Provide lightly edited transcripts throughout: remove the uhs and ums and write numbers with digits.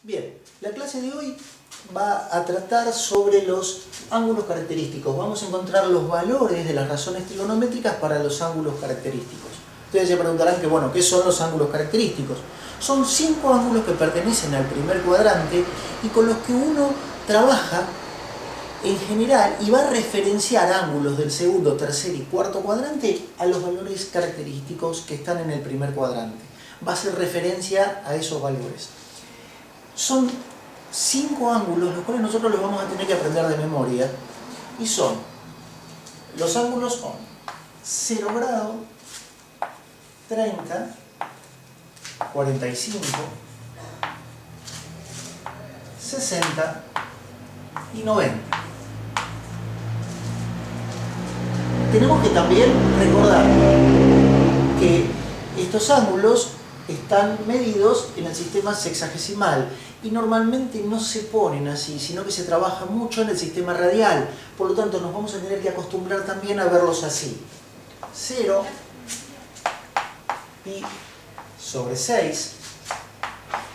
Bien, la clase de hoy va a tratar sobre los ángulos característicos. Vamos a encontrar los valores de las razones trigonométricas para los ángulos característicos. Ustedes se preguntarán que, bueno, ¿qué son los ángulos característicos? Son 5 ángulos que pertenecen al primer cuadrante y con los que uno trabaja en general y va a referenciar ángulos del segundo, tercer y cuarto cuadrante a los valores característicos que están en el primer cuadrante. Va a hacer referencia a esos valores. Son 5 ángulos, los cuales nosotros los vamos a tener que aprender de memoria. Y son, los ángulos son 0 grado, 30, 45, 60 y 90. Tenemos que también recordar que estos ángulos están medidos en el sistema sexagesimal y normalmente no se ponen así, sino que se trabaja mucho en el sistema radial. Por lo tanto, nos vamos a tener que acostumbrar también a verlos así. 0, pi sobre 6,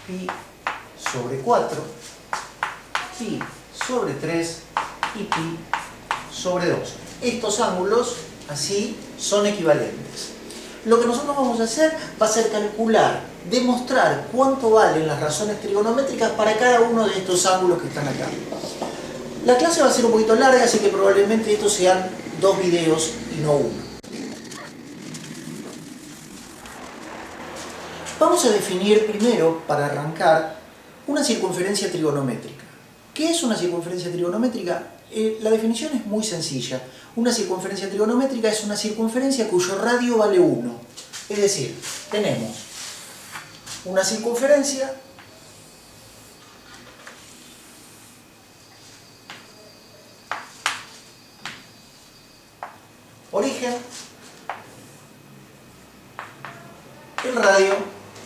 pi sobre 4, pi sobre 3 y pi sobre 2. Estos ángulos, así, son equivalentes. Lo que nosotros vamos a hacer va a ser calcular, demostrar cuánto valen las razones trigonométricas para cada uno de estos ángulos que están acá. La clase va a ser un poquito larga, así que probablemente estos sean 2 videos y no uno. Vamos a definir primero, para arrancar, una circunferencia trigonométrica. ¿Qué es una circunferencia trigonométrica? La definición es muy sencilla. Una circunferencia trigonométrica es una circunferencia cuyo radio vale 1. Es decir, tenemos una circunferencia origen, el radio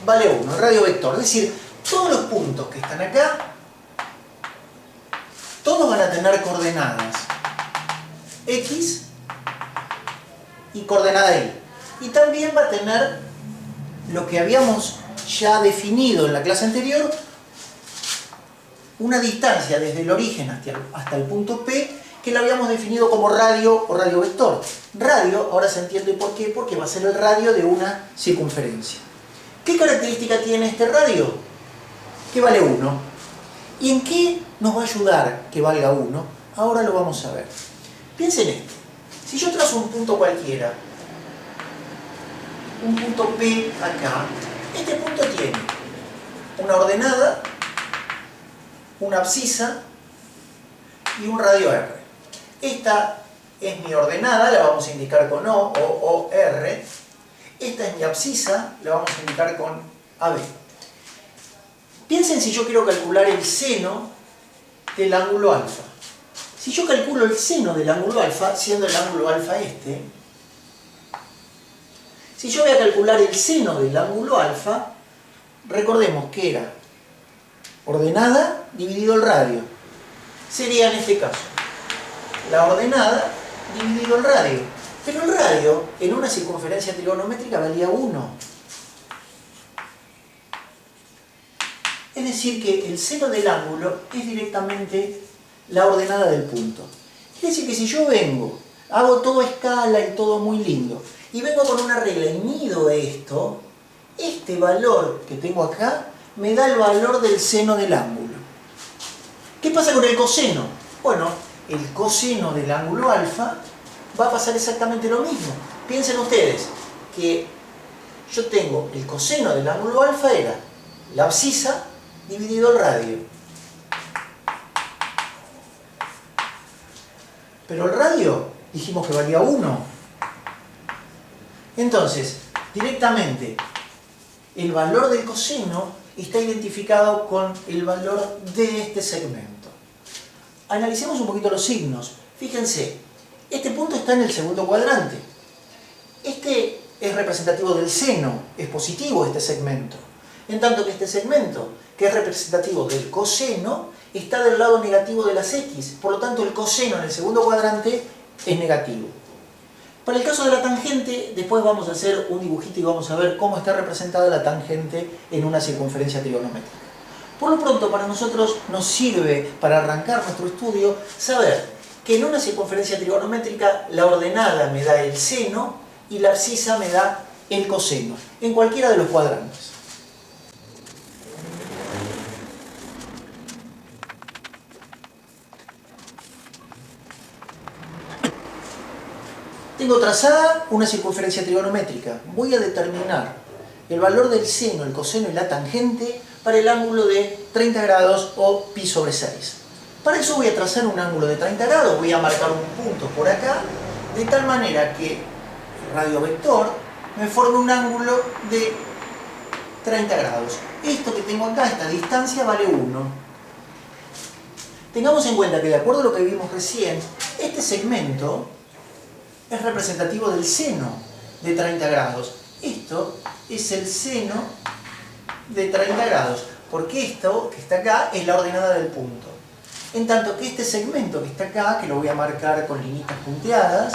vale 1, el radio vector. Es decir, todos los puntos que están acá, todos van a tener coordenadas X y coordenada Y. Y también va a tener lo que habíamos ya definido en la clase anterior, una distancia desde el origen hasta el punto P, que la habíamos definido como radio o radio vector. Radio, ahora se entiende por qué, porque va a ser el radio de una circunferencia. ¿Qué característica tiene este radio? Que vale 1. ¿Y en qué nos va a ayudar que valga 1? Ahora lo vamos a ver. Piensen en esto. Si yo trazo un punto cualquiera, un punto P acá, este punto tiene una ordenada, una abscisa y un radio R. Esta es mi ordenada, la vamos a indicar con O o OR. Esta es mi abscisa, la vamos a indicar con AB. Piensen si yo quiero calcular el seno del ángulo alfa. Si yo calculo el seno del ángulo alfa, siendo el ángulo alfa este, si yo voy a calcular el seno del ángulo alfa, recordemos que era ordenada dividido el radio. Sería en este caso la ordenada dividido el radio. Pero el radio en una circunferencia trigonométrica valía 1. Es decir que el seno del ángulo es directamente la ordenada del punto. Quiere decir que si yo vengo, hago todo a escala y todo muy lindo, y vengo con una regla y mido esto, este valor que tengo acá me da el valor del seno del ángulo. ¿Qué pasa con el coseno? Bueno, el coseno del ángulo alfa va a pasar exactamente lo mismo. Piensen ustedes que yo tengo el coseno del ángulo alfa era la abscisa dividido el radio. Pero el radio dijimos que valía 1. Entonces, directamente, el valor del coseno está identificado con el valor de este segmento. Analicemos un poquito los signos. Fíjense, este punto está en el segundo cuadrante. Este es representativo del seno, es positivo este segmento. En tanto que este segmento, que es representativo del coseno, está del lado negativo de las X. Por lo tanto, el coseno en el segundo cuadrante es negativo. Para el caso de la tangente, después vamos a hacer un dibujito y vamos a ver cómo está representada la tangente en una circunferencia trigonométrica. Por lo pronto, para nosotros nos sirve, para arrancar nuestro estudio, saber que en una circunferencia trigonométrica la ordenada me da el seno y la abscisa me da el coseno, en cualquiera de los cuadrantes. Tengo trazada una circunferencia trigonométrica. Voy a determinar el valor del seno, el coseno y la tangente para el ángulo de 30 grados o pi sobre 6. Para eso voy a trazar un ángulo de 30 grados, voy a marcar un punto por acá, de tal manera que el radiovector me forme un ángulo de 30 grados. Esto que tengo acá, esta distancia, vale 1. Tengamos en cuenta que, de acuerdo a lo que vimos recién, este segmento es representativo del seno de 30 grados. Esto es el seno de 30 grados, porque esto que está acá es la ordenada del punto. En tanto que este segmento que está acá, que lo voy a marcar con linitas punteadas,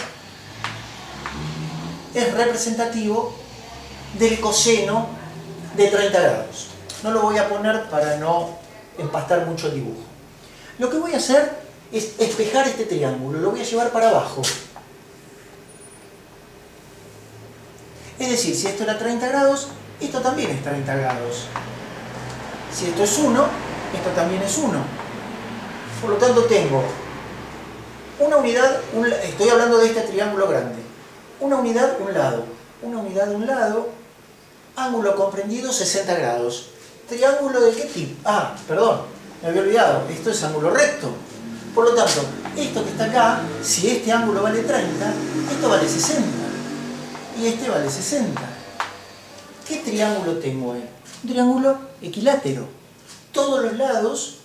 es representativo del coseno de 30 grados. No lo voy a poner para no empastar mucho el dibujo. Lo que voy a hacer es espejar este triángulo, lo voy a llevar para abajo. Es decir, si esto era 30 grados, esto también es 30 grados. Si esto es 1, esto también es 1. Por lo tanto tengo una unidad, estoy hablando de este triángulo grande. Una unidad, un lado. Una unidad, un lado. Ángulo comprendido, 60 grados. ¿Triángulo de qué tipo? Ah, perdón, me había olvidado. Esto es ángulo recto. Por lo tanto, esto que está acá, si este ángulo vale 30, esto vale 60. Y este vale 60. ¿Qué triángulo tengo ahí? Un triángulo equilátero. Todos los lados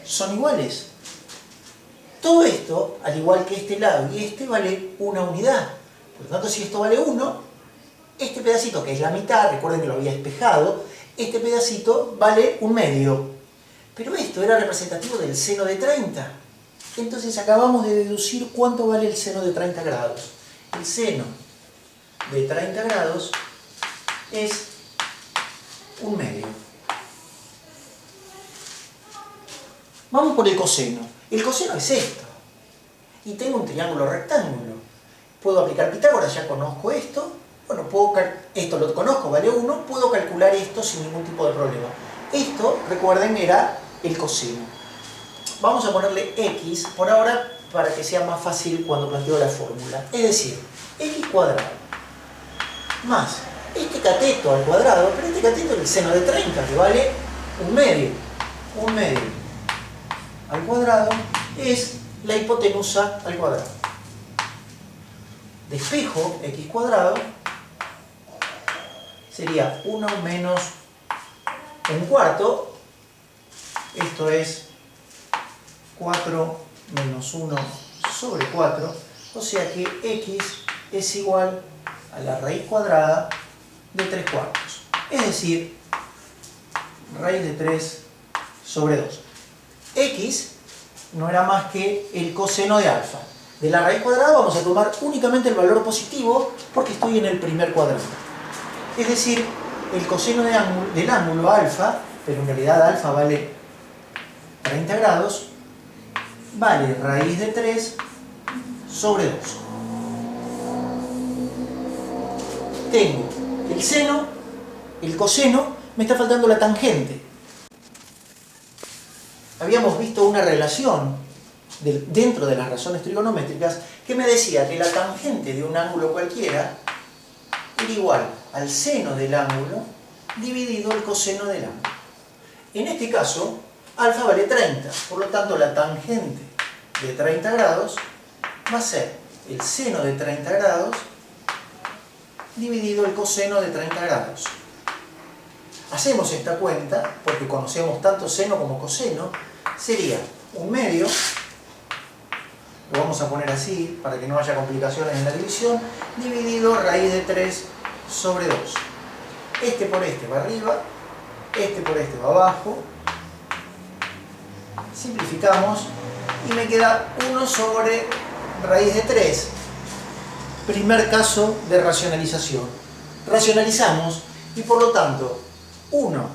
son iguales. Todo esto, al igual que este lado y este, vale una unidad. Por lo tanto, si esto vale 1, este pedacito, que es la mitad, recuerden que lo había espejado, este pedacito vale un medio. Pero esto era representativo del seno de 30. Entonces acabamos de deducir cuánto vale el seno de 30 grados. El seno de 30 grados es un medio. Vamos por el coseno. El coseno es esto. Y tengo un triángulo rectángulo. Puedo aplicar Pitágoras, ya conozco esto. Bueno, esto lo conozco, vale 1. Puedo calcular esto sin ningún tipo de problema. Esto, recuerden, era el coseno. Vamos a ponerle x por ahora para que sea más fácil cuando planteo la fórmula. Es decir, x cuadrado más este cateto al cuadrado, pero este cateto es el seno de 30, que vale un medio. Un medio al cuadrado es la hipotenusa al cuadrado. Despejo x cuadrado sería 1 menos un cuarto. Esto es 4 menos 1 sobre 4. O sea que x es igual a la raíz cuadrada de 3 cuartos. Es decir, raíz de 3 sobre 2. X no era más que el coseno de alfa. De la raíz cuadrada vamos a tomar únicamente el valor positivo porque estoy en el primer cuadrante. Es decir, el coseno del ángulo alfa, pero en realidad alfa vale 30 grados, vale raíz de 3 sobre 2. Tengo el seno, el coseno, me está faltando la tangente. Habíamos visto una relación dentro de las razones trigonométricas que me decía que la tangente de un ángulo cualquiera era igual al seno del ángulo dividido el coseno del ángulo. En este caso, alfa vale 30, por lo tanto la tangente de 30 grados va a ser el seno de 30 grados dividido el coseno de 30 grados. Hacemos esta cuenta, porque conocemos tanto seno como coseno, sería un medio, lo vamos a poner así para que no haya complicaciones en la división, dividido raíz de 3 sobre 2. Este por este va arriba, este por este va abajo. Simplificamos y me queda 1 sobre raíz de 3. Primer caso de racionalización. Racionalizamos y por lo tanto 1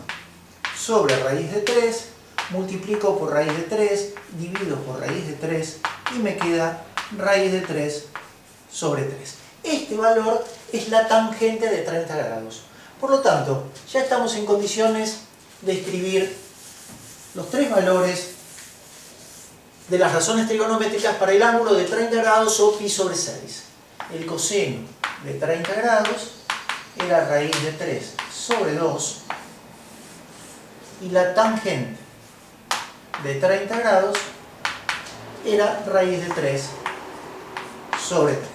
sobre raíz de 3, multiplico por raíz de 3, divido por raíz de 3 y me queda raíz de 3 sobre 3. Este valor es la tangente de 30 grados. Por lo tanto, ya estamos en condiciones de escribir los tres valores de las razones trigonométricas para el ángulo de 30 grados o pi sobre 6. El coseno de 30 grados era raíz de 3 sobre 2 y la tangente de 30 grados era raíz de 3 sobre 3.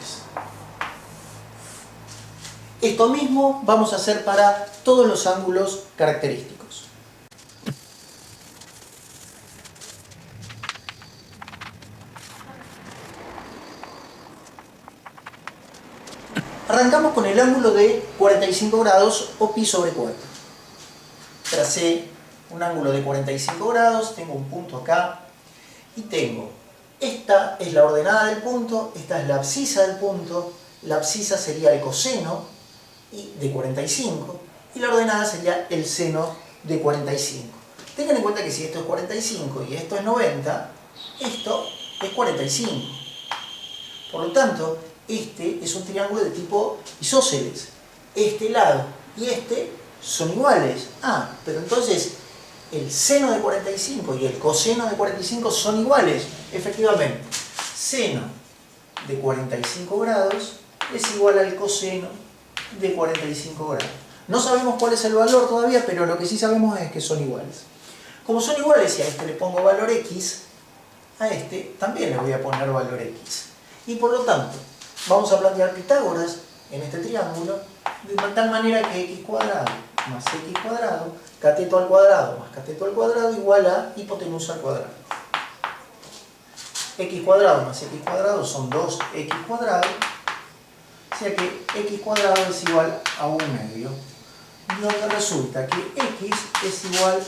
Esto mismo vamos a hacer para todos los ángulos característicos. Arrancamos con el ángulo de 45 grados o pi sobre 4. Tracé un ángulo de 45 grados, tengo un punto acá y tengo, esta es la ordenada del punto, esta es la abscisa del punto, la abscisa sería el coseno de 45 y la ordenada sería el seno de 45. Tengan en cuenta que si esto es 45 y esto es 90, esto es 45. Por lo tanto, este es un triángulo de tipo isósceles. Este lado y este son iguales. Ah, pero entonces el seno de 45 y el coseno de 45 son iguales. Efectivamente, seno de 45 grados es igual al coseno de 45 grados. No sabemos cuál es el valor todavía, pero lo que sí sabemos es que son iguales. Como son iguales y a este le pongo valor x, a este también le voy a poner valor x. Y por lo tanto, vamos a plantear Pitágoras en este triángulo de tal manera que x cuadrado más x cuadrado, cateto al cuadrado más cateto al cuadrado igual a hipotenusa al cuadrado. X cuadrado más x cuadrado son 2x cuadrado, o sea que x cuadrado es igual a 1 medio. Donde resulta que x es igual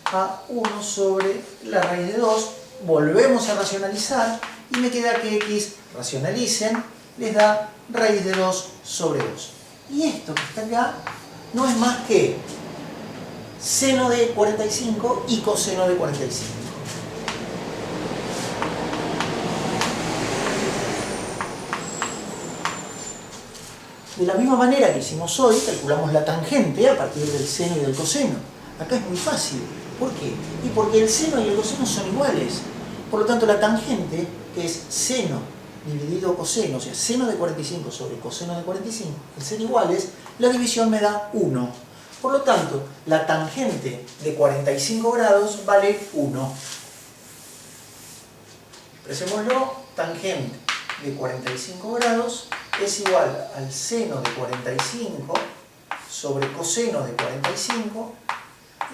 a 1 sobre la raíz de 2. Volvemos a racionalizar y me queda que x, racionalicen, les da raíz de 2 sobre 2. Y esto que está acá no es más que seno de 45 y coseno de 45. De la misma manera que hicimos hoy, calculamos la tangente a partir del seno y del coseno. Acá es muy fácil. ¿Por qué? Y porque el seno y el coseno son iguales. Por lo tanto, la tangente, que es seno dividido coseno, o sea, seno de 45 sobre coseno de 45, al ser iguales, la división me da 1. Por lo tanto, la tangente de 45 grados vale 1. Expresémoslo, tangente de 45 grados es igual al seno de 45 sobre coseno de 45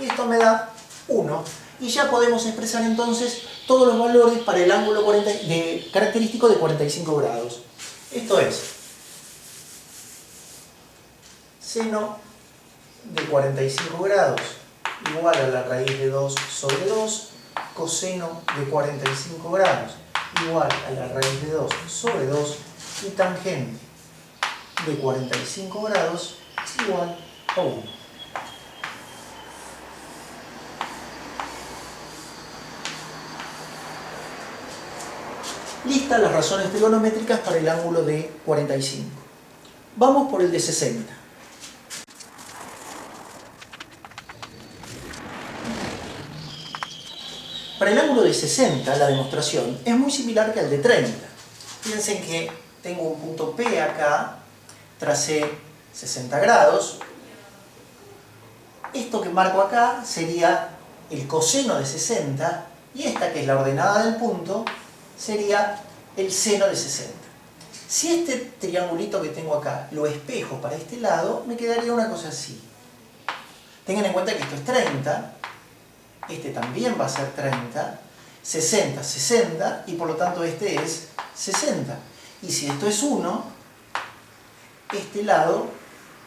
y esto me da 1. Y ya podemos expresar entonces todos los valores para el ángulo característico de 45 grados. Esto es seno de 45 grados igual a la raíz de 2 sobre 2, coseno de 45 grados igual a la raíz de 2 sobre 2 y tangente de 45 grados igual a 1. Listas las razones trigonométricas para el ángulo de 45. Vamos por el de 60. Para el ángulo de 60, la demostración es muy similar que al de 30. Piensen que tengo un punto P acá, tracé 60 grados. Esto que marco acá sería el coseno de 60 y esta, que es la ordenada del punto, sería el seno de 60. Si este triangulito que tengo acá lo espejo para este lado, me quedaría una cosa así. Tengan en cuenta que esto es 30, este también va a ser 30, 60, 60, y por lo tanto este es 60. Y si esto es 1, este lado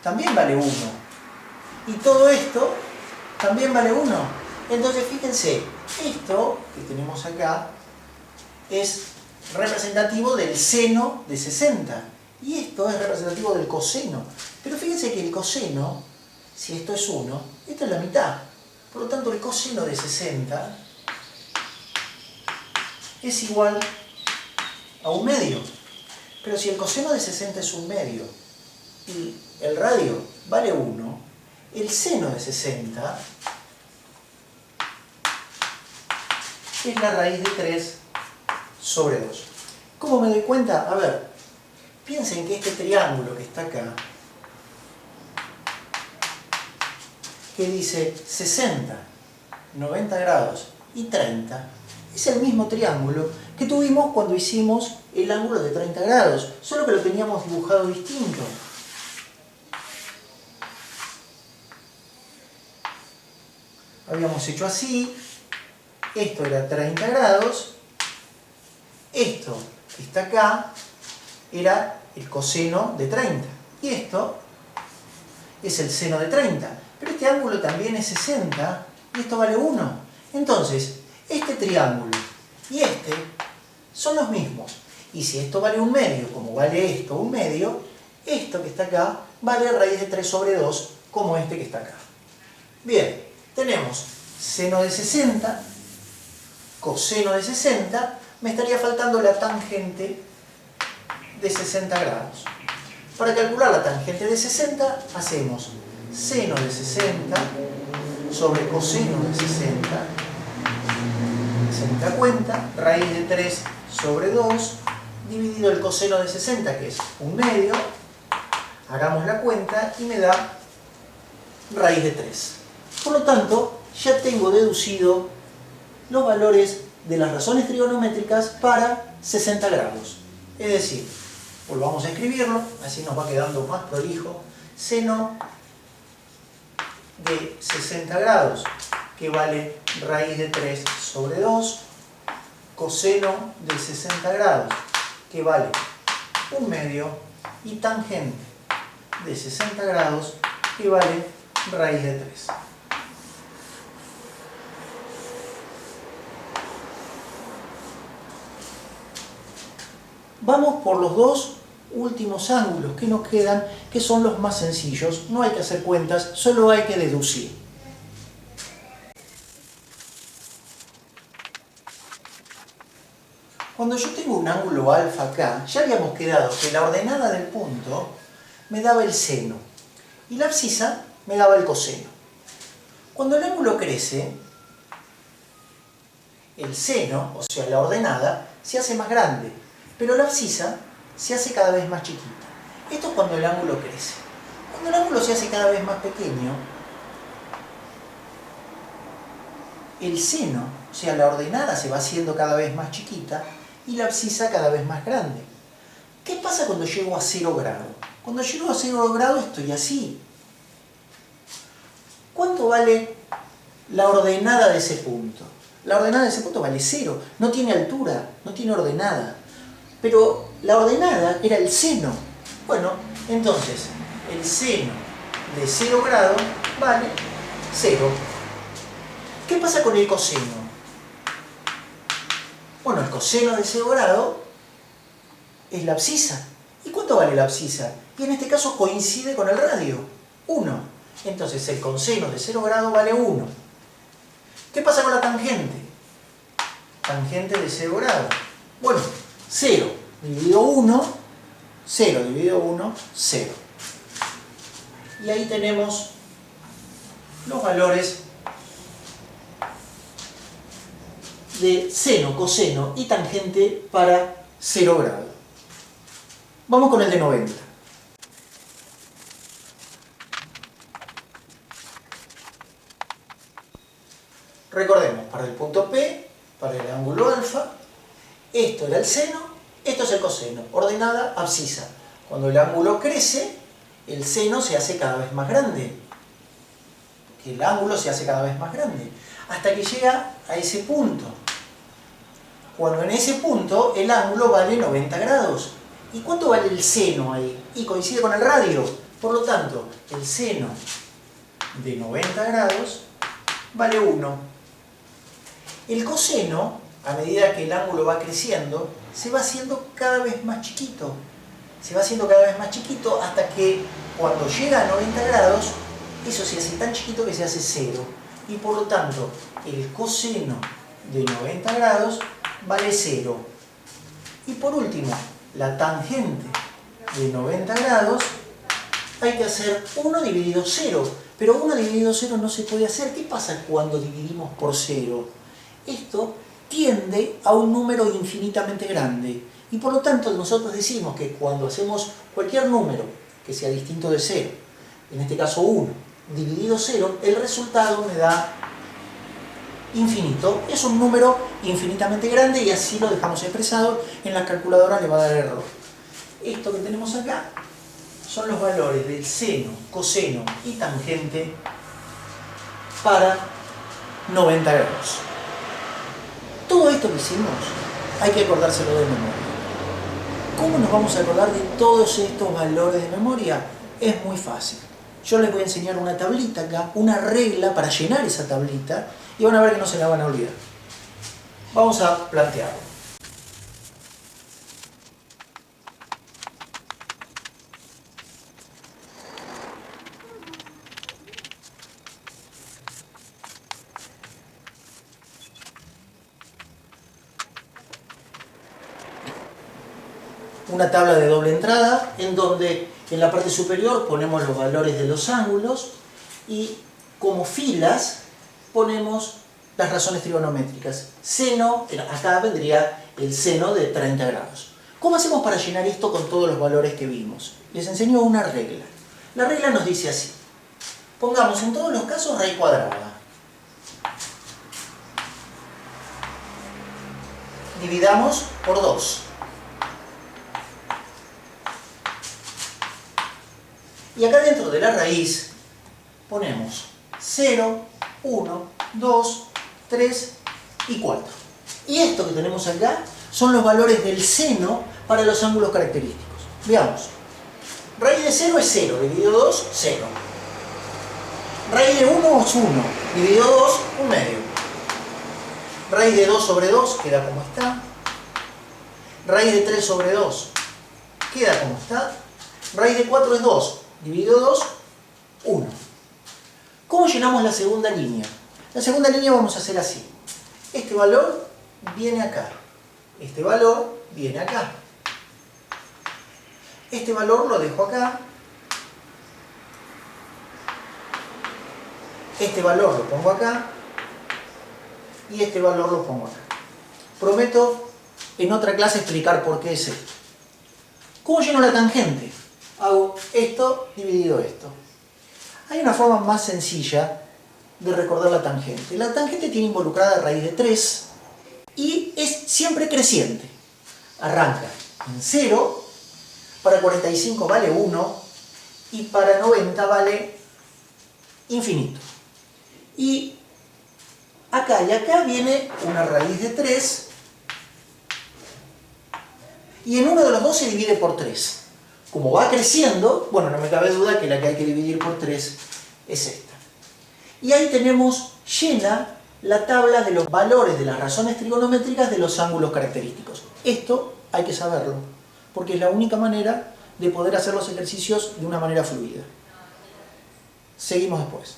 también vale 1. Y todo esto también vale 1. Entonces fíjense, esto que tenemos acá es representativo del seno de 60 y esto es representativo del coseno. Pero fíjense que el coseno, si esto es 1, esto es la mitad. Por lo tanto, el coseno de 60 es igual a 1/2. Pero si el coseno de 60 es 1/2 y el radio vale 1, el seno de 60 es la raíz de 3 sobre 2. ¿Cómo me doy cuenta? A ver, piensen que este triángulo que está acá, que dice 60, 90 grados y 30, es el mismo triángulo que tuvimos cuando hicimos el ángulo de 30 grados, solo que lo teníamos dibujado distinto. Habíamos hecho así, esto era 30 grados, esto que está acá era el coseno de 30 y esto es el seno de 30. Pero este ángulo también es 60 y esto vale 1. Entonces, este triángulo y este son los mismos. Y si esto vale 1/2, como vale esto 1/2, esto que está acá vale raíz de 3 sobre 2, como este que está acá. Bien, tenemos seno de 60, coseno de 60, me estaría faltando la tangente de 60 grados. Para calcular la tangente de 60, hacemos seno de 60 sobre coseno de 60, 60 cuenta, raíz de 3 sobre 2, dividido el coseno de 60, que es 1/2, hagamos la cuenta y me da raíz de 3. Por lo tanto, ya tengo deducido los valores de las razones trigonométricas para 60 grados. Es decir, volvamos a escribirlo, así nos va quedando más prolijo. Seno de 60 grados, que vale raíz de 3 sobre 2, coseno de 60 grados, que vale 1/2, y tangente de 60 grados, que vale raíz de 3. Vamos por los dos últimos ángulos que nos quedan, que son los más sencillos. No hay que hacer cuentas, solo hay que deducir. Cuando yo tengo un ángulo alfa acá, ya habíamos quedado que la ordenada del punto me daba el seno y la abscisa me daba el coseno. Cuando el ángulo crece, el seno, o sea la ordenada, se hace más grande, pero la abscisa se hace cada vez más chiquita. Esto es cuando el ángulo crece. Cuando el ángulo se hace cada vez más pequeño, el seno, o sea la ordenada, se va haciendo cada vez más chiquita y la abscisa cada vez más grande. ¿Qué pasa cuando llego a 0 grado? Cuando llego a 0 grado estoy así. ¿Cuánto vale la ordenada de ese punto? La ordenada de ese punto vale 0, no tiene altura, no tiene ordenada. Pero la ordenada era el seno. Bueno, entonces, el seno de 0 grados vale 0. ¿Qué pasa con el coseno? Bueno, el coseno de 0 grados es la abscisa. ¿Y cuánto vale la abscisa? Y en este caso coincide con el radio, 1. Entonces el coseno de 0 grados vale 1. ¿Qué pasa con la tangente? Tangente de 0 grados. Bueno, 0 dividido 1, 0 dividido 1, 0. Y ahí tenemos los valores de seno, coseno y tangente para 0 grados. Vamos con el de 90. Recordemos, para el punto P, para el ángulo alfa, esto era el seno, esto es el coseno, ordenada, abscisa. Cuando el ángulo crece, el seno se hace cada vez más grande, que el ángulo se hace cada vez más grande, hasta que llega a ese punto. Cuando en ese punto el ángulo vale 90 grados. ¿Y cuánto vale el seno ahí? Y coincide con el radio. Por lo tanto, el seno de 90 grados vale 1. El coseno, a medida que el ángulo va creciendo, se va haciendo cada vez más chiquito. Se va haciendo cada vez más chiquito hasta que cuando llega a 90 grados, eso se hace tan chiquito que se hace 0. y por lo tanto el coseno de 90 grados vale 0. Y por último, la tangente de 90 grados hay que hacer 1 dividido 0. Pero 1 dividido 0 no se puede hacer. ¿Qué pasa cuando dividimos por 0? Esto tiende a un número infinitamente grande. Y por lo tanto nosotros decimos que cuando hacemos cualquier número que sea distinto de 0, en este caso 1, dividido 0, el resultado me da infinito. Es un número infinitamente grande y así lo dejamos expresado. En la calculadora le va a dar error. Esto que tenemos acá son los valores del seno, coseno y tangente para 90 grados. Todo esto que hicimos hay que acordárselo de memoria. ¿Cómo nos vamos a acordar de todos estos valores de memoria? Es muy fácil. Yo les voy a enseñar una tablita acá, una regla para llenar esa tablita y van a ver que no se la van a olvidar. Vamos a plantearlo. Una tabla de doble entrada en donde en la parte superior ponemos los valores de los ángulos y como filas ponemos las razones trigonométricas. Seno, acá vendría el seno de 30 grados. ¿Cómo hacemos para llenar esto con todos los valores que vimos? Les enseño una regla. La regla nos dice así. Pongamos en todos los casos raíz cuadrada. Dividamos por 2. Y acá dentro de la raíz ponemos 0, 1, 2, 3 y 4. Y esto que tenemos acá son los valores del seno para los ángulos característicos. Veamos. Raíz de 0 es 0, dividido 2, 0. Raíz de 1 es 1, dividido 2, 1 medio. Raíz de 2 sobre 2 queda como está. Raíz de 3 sobre 2 queda como está. Raíz de 4 es 2. Dividido 2, 1. ¿Cómo llenamos la segunda línea? La segunda línea vamos a hacer así. Este valor viene acá. Este valor viene acá. Este valor lo dejo acá. Este valor lo pongo acá. Y este valor lo pongo acá. Prometo en otra clase explicar por qué es esto. ¿Cómo lleno la tangente? Hago esto dividido esto. Hay una forma más sencilla de recordar la tangente. La tangente tiene involucrada raíz de 3 y es siempre creciente. Arranca en 0, para 45 vale 1 y para 90 vale infinito. Y acá viene una raíz de 3 y en uno de los dos se divide por 3. Como va creciendo, bueno, no me cabe duda que la que hay que dividir por 3 es esta. Y ahí tenemos llena la tabla de los valores de las razones trigonométricas de los ángulos característicos. Esto hay que saberlo, porque es la única manera de poder hacer los ejercicios de una manera fluida. Seguimos después.